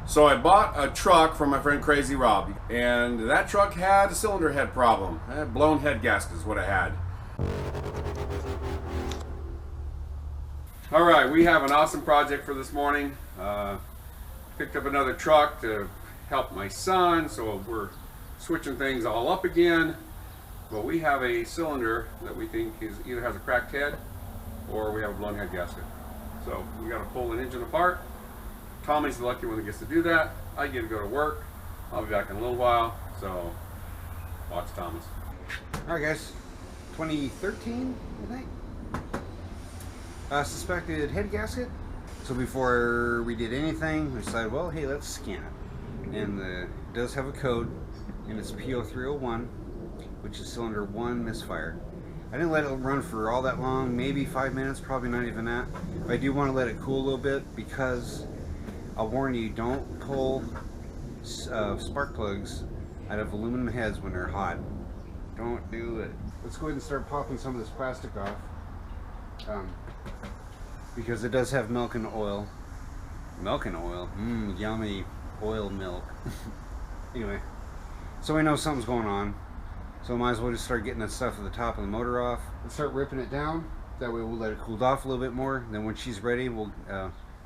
So I bought a truck from my friend Crazy Rob, and that truck had a cylinder head problem. It had blown head gasket is what it had. All right, we have an awesome project for this morning. Picked up another truck to help my son, so we're switching things all up again. Well, we have a cylinder that we think either has a cracked head or we have a blown head gasket. So we got to pull an engine apart. Tommy's the lucky one that gets to do that. I get to go to work. I'll be back in a little while, so watch Thomas. Alright guys, 2013 I think. Suspected head gasket. So before we did anything, we decided, well, hey, let's scan it. And it does have a code, and it's P0301, which is cylinder 1 misfired. I didn't let it run for all that long, maybe 5 minutes, probably not even that. But I do want to let it cool a little bit because I'll warn you, don't pull spark plugs out of aluminum heads when they're hot. Don't do it. Let's go ahead and start popping some of this plastic off. Because it does have milk and oil. Milk and oil? Mmm, yummy oil milk. Anyway, so we know something's going on. So might as well just start getting that stuff at the top of the motor off. Let's start ripping it down. That way we'll let it cool off a little bit more. Then when she's ready, we'll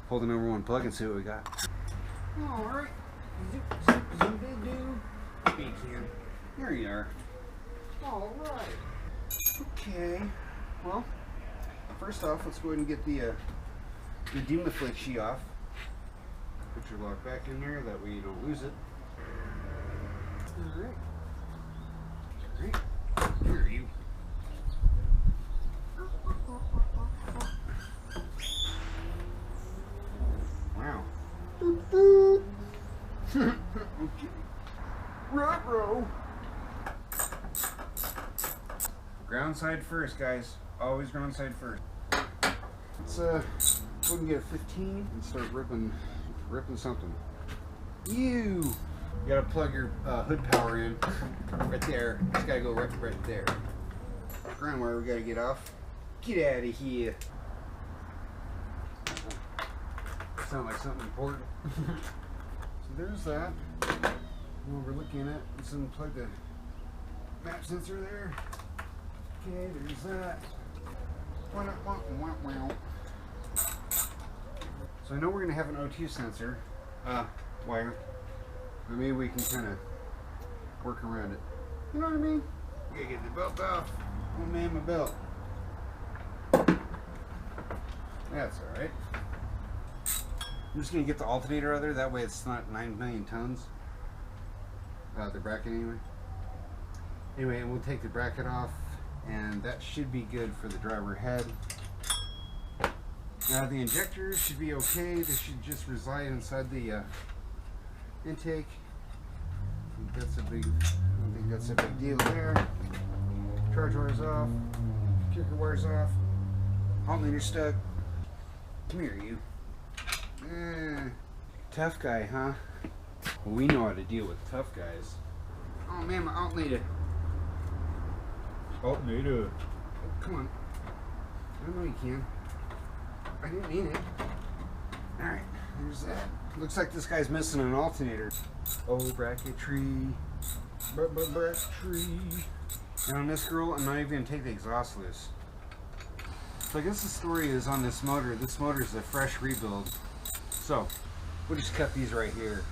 pull the number 1 plug and see what we got. Alright. Zip, zip, zoom, doo. Speak here. Here you are. Alright. Okay. Well, first off, let's go ahead and get the demaflate off. Put your lock back in there, that way you don't lose it. Alright. Alright. Here are you. Wow. Okay. Ruh-roh. Ground side first, guys. Always ground side first. Let's go ahead and get a 15 and start ripping something. You gotta plug your hood power in right there. It's gotta go right there. Ground wire we gotta get off. Get out of here. Sound like something important. So there's that. What we're looking at, let's unplug the map sensor there. Okay, there's that. So I know we're going to have an O2 sensor wire, but maybe we can kind of work around it. You know what I mean? We gotta get the belt off. Oh man, my belt. That's alright. I'm just going to get the alternator out of there, that way it's not 9 million tons. The bracket anyway. Anyway, we'll take the bracket off, and that should be good for the driver head. Now the injectors should be okay. They should just reside inside the intake. I don't think that's a big deal there. Charge wire's off. Kicker wire's off. Alternator stuck. Come here, you. Tough guy, huh? Well, we know how to deal with tough guys. Oh man, my alternator. Alternator. Oh, come on. I know you can. I didn't mean it. Alright, there's that. Looks like this guy's missing an alternator. Oh, bracketry. Bracketry. And on this girl, I'm not even going to take the exhaust loose. So I guess the story is on this motor is a fresh rebuild. So, we'll just cut these right here.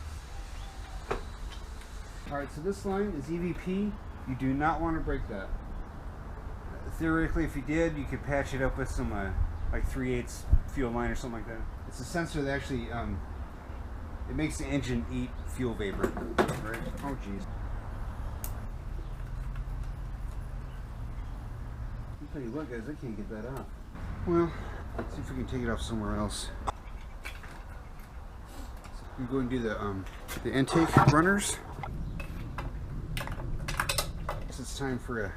Alright, so this line is EVP. You do not want to break that. Theoretically, if you did, you could patch it up with some like 3/8 fuel line or something like that. It's a sensor that actually it makes the engine eat fuel vapor. Right? Oh jeez. I'll tell you what, guys, I can't get that off. Well, let's see if we can take it off somewhere else. So we go and do the intake runners. So it's time for a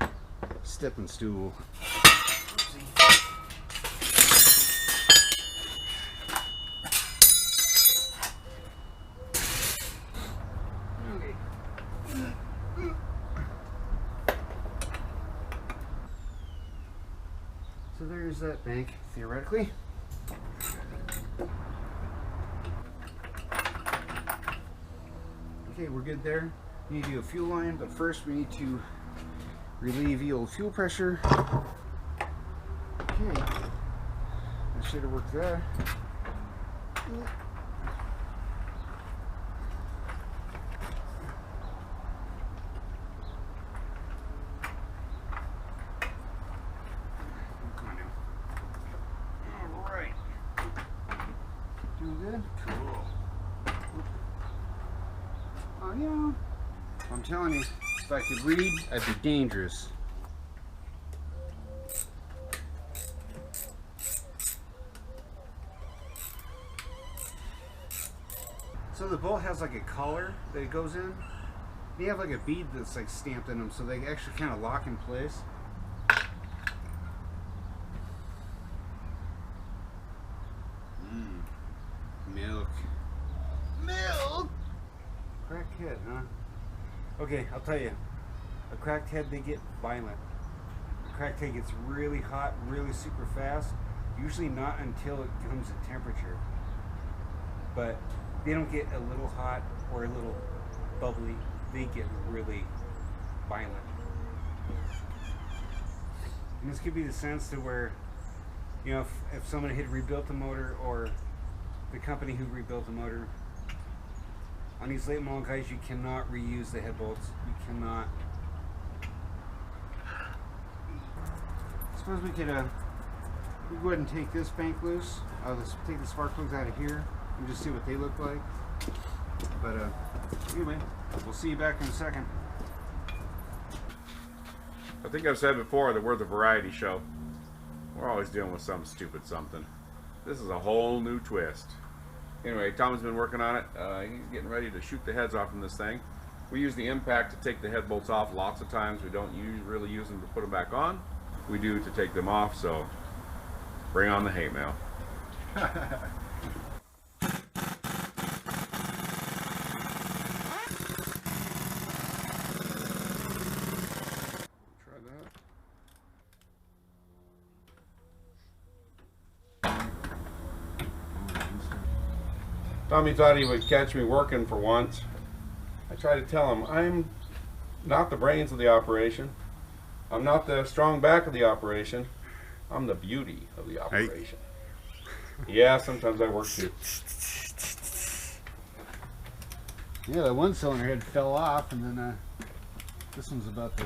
stepping stool. So there's that bank, theoretically. Okay, we're good there. We need to do a fuel line, but first we need to relieve the old fuel pressure. Okay, that should have worked there. Alright. Doing good? Cool. Oh yeah. I'm telling you, if I could read, I'd be dangerous. So the bolt has like a collar that it goes in. They have like a bead that's like stamped in them, so they actually kind of lock in place. Milk. Milk! Cracked head, huh? Okay, I'll tell you. A cracked head, they get violent. A cracked head gets really hot, really super fast. Usually not until it comes to temperature. But they don't get a little hot or a little bubbly. They get really violent. And this could be the sense to where, you know, if someone had rebuilt the motor, or the company who rebuilt the motor, on these late model guys, you cannot reuse the head bolts. You cannot. I suppose we could we go ahead and take this bank loose. Let's take the spark plugs out of here and just see what they look like. But anyway, we'll see you back in a second. I think I've said before that we're the variety show. We're always dealing with some stupid something. This is a whole new twist. Anyway, Tom's been working on it. He's getting ready to shoot the heads off from this thing. We use the impact to take the head bolts off lots of times. We don't really use them to put them back on. We do to take them off, so bring on the hate mail. Tommy thought he would catch me working for once. I tried to tell him, I'm not the brains of the operation. I'm not the strong back of the operation. I'm the beauty of the operation. Hey. Yeah, sometimes I work too. Yeah, that one cylinder head fell off, and then this one's about to...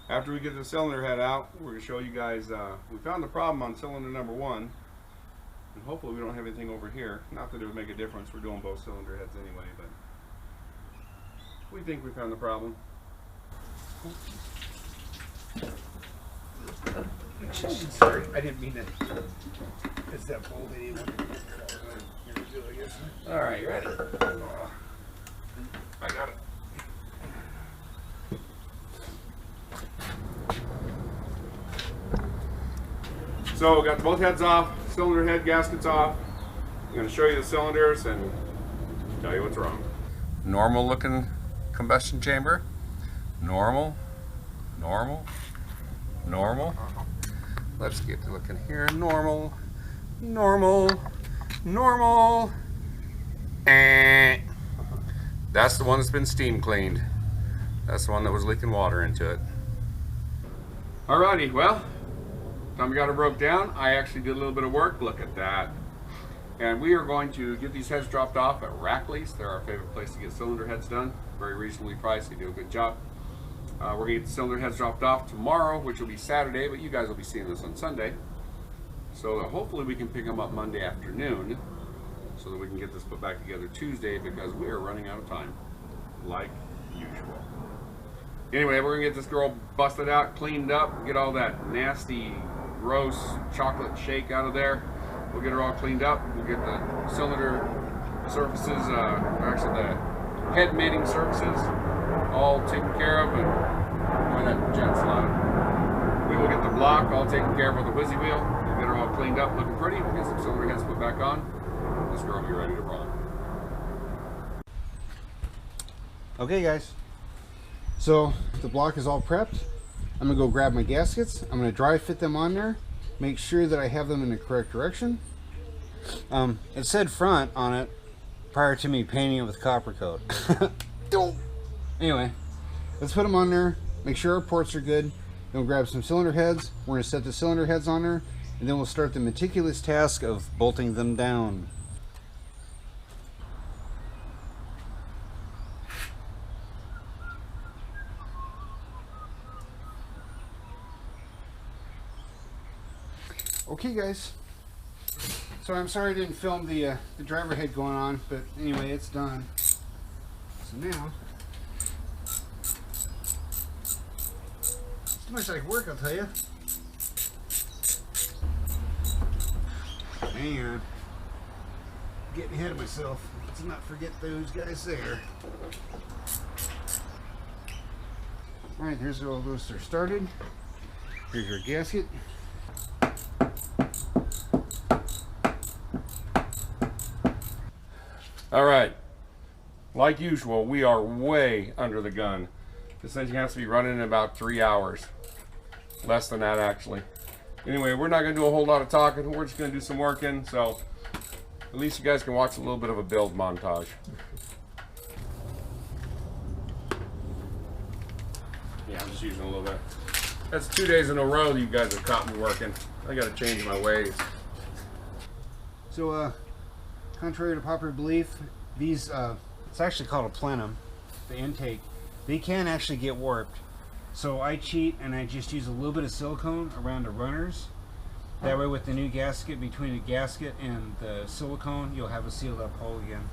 After we get the cylinder head out, we're going to show you guys, we found the problem on cylinder number 1, and hopefully we don't have anything over here. Not that it would make a difference, we're doing both cylinder heads anyway, but we think we found the problem. Sorry, I didn't mean to. Is that bolt anymore? Alright, you ready? I got it. So we got both heads off, cylinder head gaskets off. I'm going to show you the cylinders and tell you what's wrong. Normal looking combustion chamber. Normal, normal, normal. Let's get to looking here. Normal, normal, normal. That's the one that's been steam cleaned. That's the one that was leaking water into it. Alrighty, well, Tommy got it broke down. I actually did a little bit of work. Look at that. And we are going to get these heads dropped off at Rackley's. They're our favorite place to get cylinder heads done. Very reasonably priced. They do a good job. We're going to get the cylinder heads dropped off tomorrow, which will be Saturday, but you guys will be seeing this on Sunday. So hopefully we can pick them up Monday afternoon so that we can get this put back together Tuesday, because we are running out of time, like usual. Anyway, we're going to get this girl busted out, cleaned up, get all that nasty, gross chocolate shake out of there. We'll get her all cleaned up. We'll get the cylinder surfaces, actually the head mating surfaces, all taken care of. And boy, that jet's loud. We will get the block all taken care of with a whizzy wheel. We'll get her all cleaned up, looking pretty. We'll get some cylinder heads put back on. This girl will be ready to roll. Okay, guys. So the block is all prepped. I'm gonna go grab my gaskets. I'm gonna dry fit them on there, make sure that I have them in the correct direction. It said front on it prior to me painting it with copper coat. Anyway, let's put them on there, make sure our ports are good. Then we'll grab some cylinder heads. We're gonna set the cylinder heads on there, and then we'll start the meticulous task of bolting them down. Okay guys, so I'm sorry I didn't film the driver head going on, but anyway, it's done. So now, it's too much like work, I'll tell you. Hang on, getting ahead of myself. Let's not forget those guys there. All right, here's all those are started. Here's your gasket. All right, like usual, we are way under the gun. This engine has to be running in about 3 hours. Less than that, actually. Anyway, we're not gonna do a whole lot of talking. We're just gonna do some working, so at least you guys can watch a little bit of a build montage. Yeah, I'm just using a little bit. That's 2 days in a row you guys have caught me working. I gotta change my ways. So, contrary to popular belief, these, it's actually called a plenum, the intake, they can actually get warped. So I cheat and I just use a little bit of silicone around the runners. That way with the new gasket, between the gasket and the silicone, you'll have a sealed up hole again.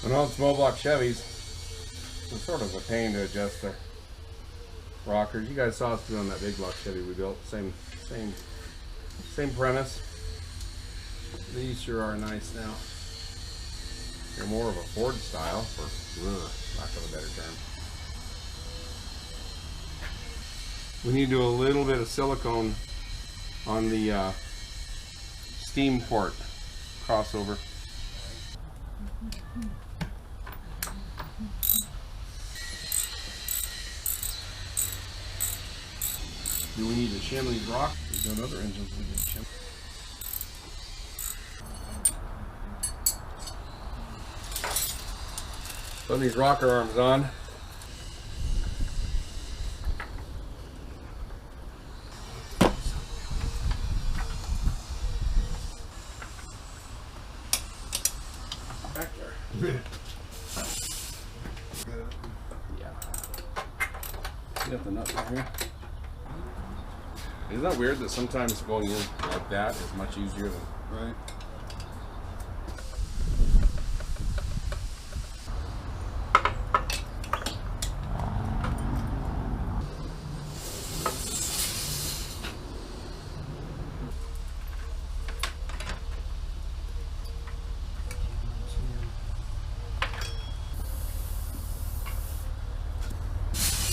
On all small block Chevys, it's sort of a pain to adjust the rockers. You guys saw us doing that big block Chevy we built. Same premise. These sure are nice now. They're more of a Ford style, for lack of a better term. We need to do a little bit of silicone on the steam port crossover. Do we need to shim these rocks? We've done other engines we can shim. Putting these rocker arms on. Back there. Yeah. You got the nut right here. Isn't that weird that sometimes going in like that is much easier than... Right.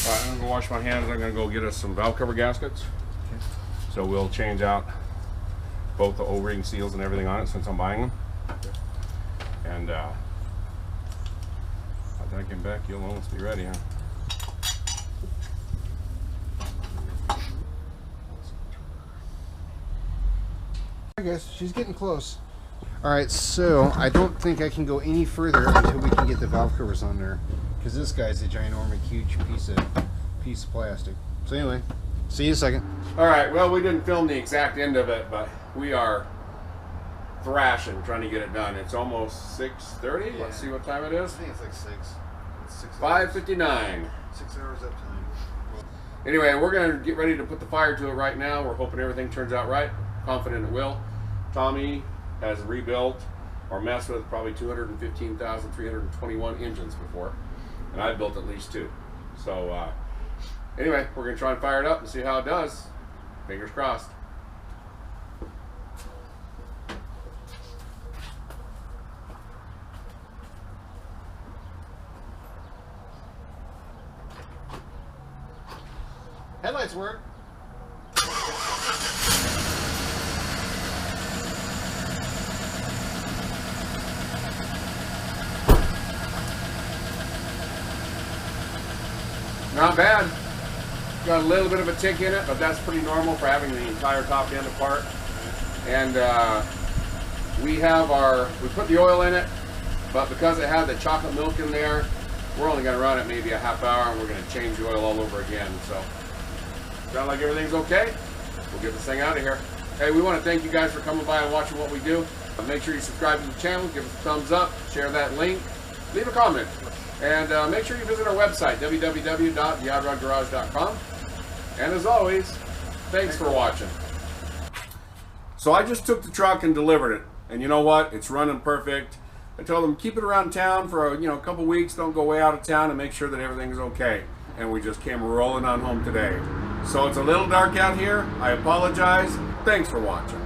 Alright, I'm gonna wash my hands. I'm gonna go get us some valve cover gaskets. So we'll change out both the O-ring seals and everything on it since I'm buying them. And by the time I get back, you'll almost be ready, huh? I guess she's getting close. Alright, so I don't think I can go any further until we can get the valve covers on there, because this guy's a ginormous huge piece of plastic. So anyway, see you in a second. All right, well, we didn't film the exact end of it, but we are thrashing, trying to get it done. It's almost 6:30. Yeah. Let's see what time it is. I think it's like 6. It's 6 5:59. 6 hours up time. Anyway, we're going to get ready to put the fire to it right now. We're hoping everything turns out right. Confident it will. Tommy has rebuilt or messed with probably 215,321 engines before, and I've built at least 2. So anyway, we're going to try and fire it up and see how it does. Fingers crossed. Headlights work. Not bad. Got a little bit of a tick in it, but that's pretty normal for having the entire top end apart. And we put the oil in it, but because it had the chocolate milk in there, we're only going to run it maybe a half hour, and we're going to change the oil all over again. So, sound like everything's okay? We'll get this thing out of here. Hey, we want to thank you guys for coming by and watching what we do. Make sure you subscribe to the channel, give us a thumbs up, share that link, leave a comment. And make sure you visit our website, www.theoddrodgarage.com. And as always, thanks for watching. So I just took the truck and delivered it. And you know what? It's running perfect. I told them keep it around town for a couple weeks. Don't go way out of town, and make sure that everything's okay. And we just came rolling on home today. So it's a little dark out here. I apologize. Thanks for watching.